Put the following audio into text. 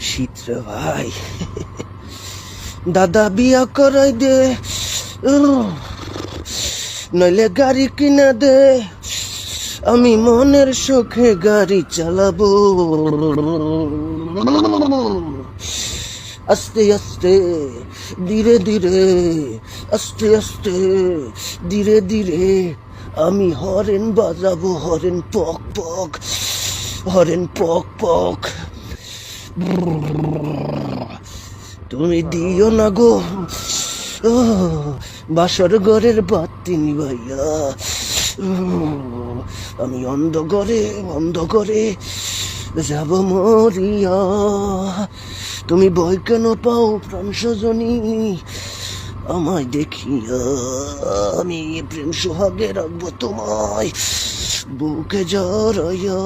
শীতরে ভাই, দাদা বিয়া করাই দে, নইলে গাড়ি কিনা দে, আমি মনের শোকে গাড়ি চালাবো। আস্তে আস্তে ধীরে ধীরে, আস্তে আস্তে ধীরে ধীরে আমি হরেন বাজাবো, হরেন পক পক, হরেন পক পক। তুমি দিও না গো বাসর ঘরের বাতি নিভাইয়া, আমি অন্ধকারে যাব মরিয়া। তুমি ভয় কেন পাও প্রাণ সজনী আমায় দেখিয়া, আমি প্রেম সোহাগে রাখবো তোমায় বুকে জড়াইয়া।